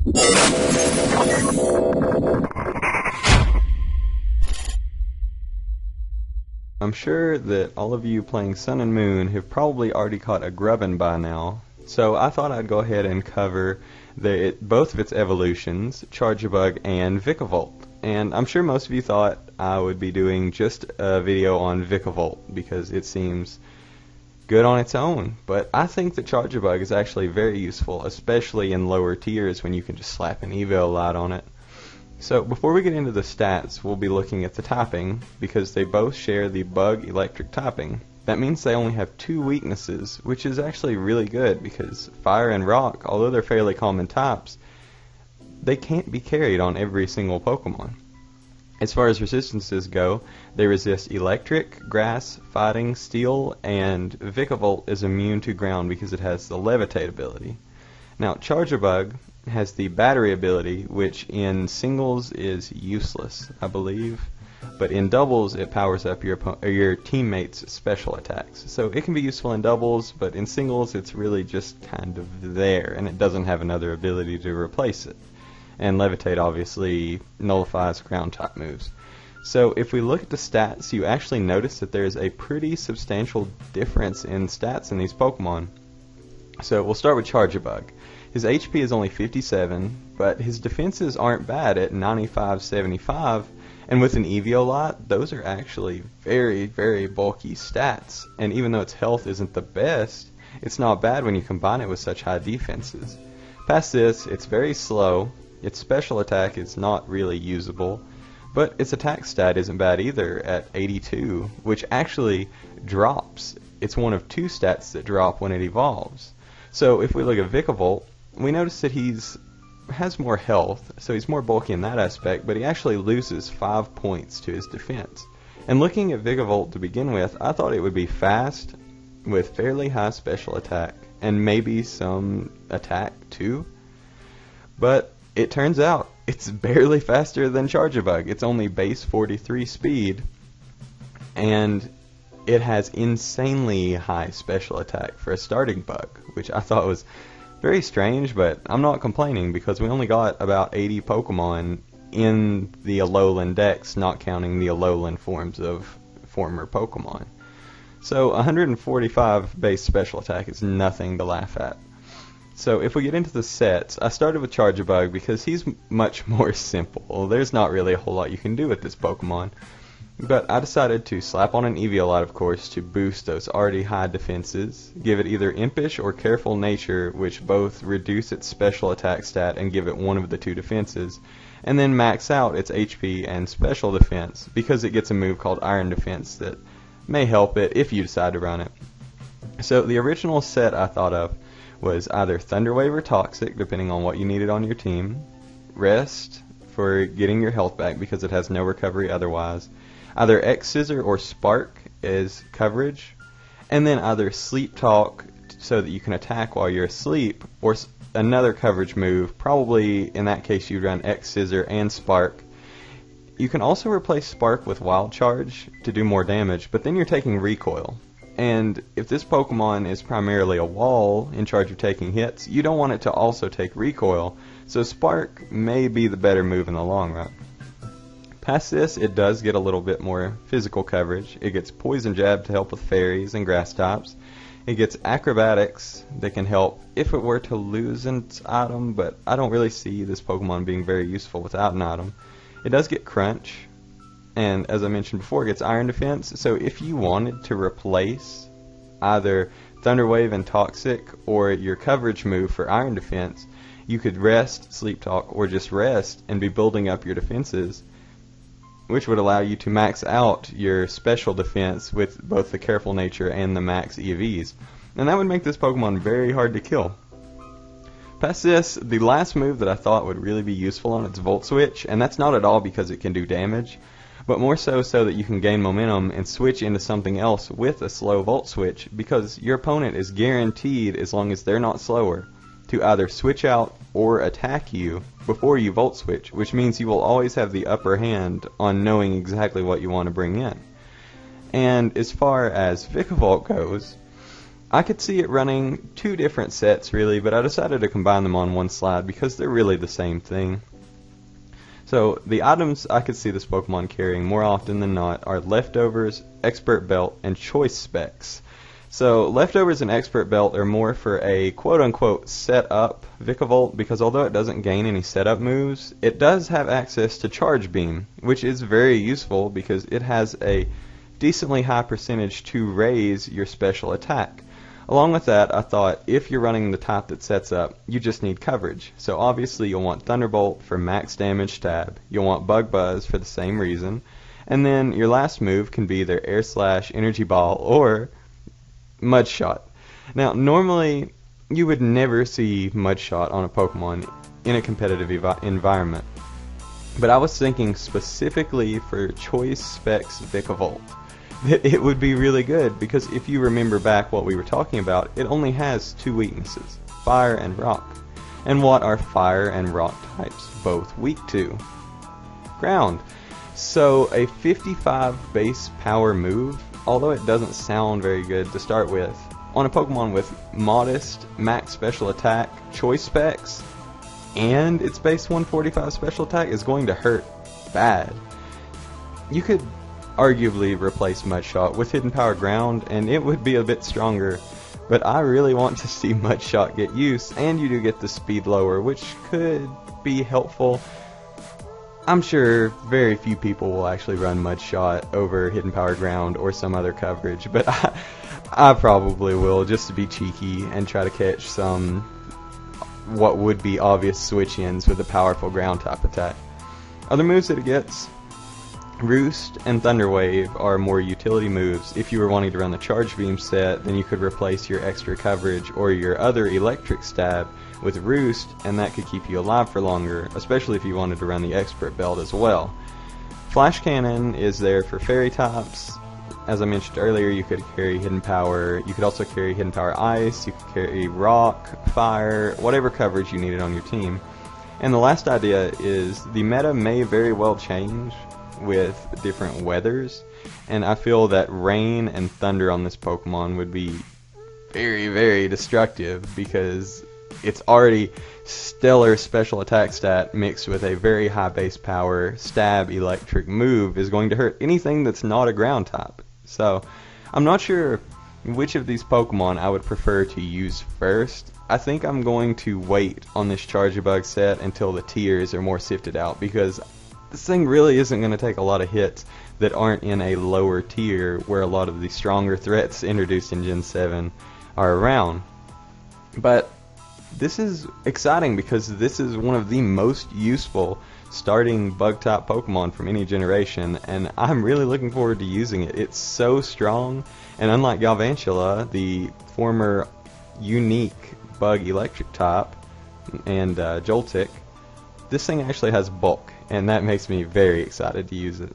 I'm sure that all of you playing Sun and Moon have probably already caught a grubbin by now, so I thought I'd go ahead and cover both of its evolutions, Charjabug and Vikavolt. And I'm sure most of you thought I would be doing just a video on Vikavolt because it seems good on its own, but I think that Charjabug is actually very useful, especially in lower tiers when you can just slap an Evo light on it. So before we get into the stats, we'll be looking at the typing, because they both share the bug electric typing. That means they only have two weaknesses, which is actually really good, because fire and rock, although they're fairly common types, they can't be carried on every single Pokemon. As far as resistances go, they resist electric, grass, fighting, steel, and Vikavolt is immune to ground because it has the levitate ability. Now, Charjabug has the battery ability, which in singles is useless, I believe, but in doubles it powers up your teammates' special attacks. So it can be useful in doubles, but in singles it's really just kind of there, and it doesn't have another ability to replace it. And levitate obviously nullifies ground type moves. So if we look at the stats, you actually notice that there's a pretty substantial difference in stats in these Pokemon. So we'll start with Charjabug. His HP is only 57, but his defenses aren't bad at 95-75, and with an Eviolite, those are actually very, very bulky stats. And even though its health isn't the best, it's not bad when you combine it with such high defenses. Past this, it's very slow, its special attack is not really usable, but its attack stat isn't bad either at 82, which actually drops. It's one of two stats that drop when it evolves. So if we look at Vikavolt, we notice that has more health, so he's more bulky in that aspect, but he actually loses 5 points to his defense. And looking at Vikavolt to begin with, I thought it would be fast, with fairly high special attack, and maybe some attack too. But it turns out it's barely faster than Charjabug. It's only base 43 speed, and it has insanely high special attack for a starting bug, which I thought was very strange, but I'm not complaining because we only got about 80 Pokemon in the Alolan Dex, not counting the Alolan forms of former Pokemon. So 145 base special attack is nothing to laugh at. So if we get into the sets, I started with Charjabug because he's much more simple. There's not really a whole lot you can do with this Pokemon. But I decided to slap on an Eviolite, of course, to boost those already high defenses, give it either Impish or Careful Nature, which both reduce its special attack stat and give it one of the two defenses, and then max out its HP and special defense, because it gets a move called Iron Defense that may help it if you decide to run it. So the original set I thought of was either Thunder Wave or Toxic, depending on what you needed on your team, Rest for getting your health back because it has no recovery otherwise, either X-Scissor or Spark as coverage, and then either Sleep Talk so that you can attack while you're asleep, or another coverage move. Probably in that case you'd run X-Scissor and Spark. You can also replace Spark with Wild Charge to do more damage, but then you're taking recoil. And if this Pokemon is primarily a wall in charge of taking hits, you don't want it to also take recoil, so Spark may be the better move in the long run. Past this, it does get a little bit more physical coverage. It gets Poison Jab to help with fairies and grass types. It gets Acrobatics that can help if it were to lose its item, but I don't really see this Pokemon being very useful without an item. It does get Crunch, and as I mentioned before, it gets Iron Defense, so if you wanted to replace either Thunder Wave and Toxic or your coverage move for Iron Defense, you could Rest, Sleep Talk, or just Rest and be building up your defenses, which would allow you to max out your special defense with both the Careful Nature and the max EVs. And that would make this Pokemon very hard to kill. Past this, the last move that I thought would really be useful on its Volt Switch, and that's not at all because it can do damage, but more so that you can gain momentum and switch into something else with a slow Volt Switch, because your opponent is guaranteed, as long as they're not slower, to either switch out or attack you before you Volt Switch, which means you will always have the upper hand on knowing exactly what you want to bring in. And as far as Vikavolt goes, I could see it running two different sets really, but I decided to combine them on one slide because they're really the same thing. So the items I could see this Pokemon carrying more often than not are Leftovers, Expert Belt, and Choice Specs. So Leftovers and Expert Belt are more for a quote-unquote set-up Vikavolt, because although it doesn't gain any setup moves, it does have access to Charge Beam, which is very useful because it has a decently high percentage to raise your special attack. Along with that, I thought if you're running the type that sets up, you just need coverage. So obviously you'll want Thunderbolt for max damage stab. You'll want Bug Buzz for the same reason. And then your last move can be either Air Slash, Energy Ball, or Mud Shot. Now, normally you would never see Mud Shot on a Pokemon in a competitive environment. But I was thinking specifically for Choice Specs Vikavolt that it would be really good, because if you remember back what we were talking about, it only has two weaknesses, Fire and Rock. And what are Fire and Rock types both weak to? Ground. So a 55 base power move, although it doesn't sound very good to start with, on a Pokemon with modest max special attack, choice specs, and its base 145 special attack is going to hurt bad. You could arguably replace Mudshot with Hidden Power Ground, and it would be a bit stronger, but I really want to see Mudshot get use, and you do get the speed lower, which could be helpful. I'm sure very few people will actually run Mudshot over Hidden Power Ground or some other coverage, but I probably will, just to be cheeky and try to catch some what would be obvious switch-ins with a powerful ground type attack. Other moves that it gets: Roost and Thunder Wave are more utility moves. If you were wanting to run the Charge Beam set, then you could replace your extra coverage or your other electric stab with Roost, and that could keep you alive for longer, especially if you wanted to run the Expert Belt as well. Flash Cannon is there for fairy types. As I mentioned earlier, you could carry Hidden Power. You could also carry Hidden Power Ice. You could carry Rock, Fire, whatever coverage you needed on your team. And the last idea is the meta may very well change with different weathers, and I feel that rain and thunder on this Pokemon would be very, very destructive, because it's already stellar special attack stat mixed with a very high base power stab electric move is going to hurt anything that's not a ground type. So I'm not sure which of these Pokemon I would prefer to use first. I think I'm going to wait on this Charjabug set until the tiers are more sifted out, because this thing really isn't going to take a lot of hits that aren't in a lower tier where a lot of the stronger threats introduced in Gen 7 are around. But this is exciting because this is one of the most useful starting bug-type Pokemon from any generation, and I'm really looking forward to using it. It's so strong, and unlike Galvantula, the former unique bug electric type, and Joltik, this thing actually has bulk, and that makes me very excited to use it.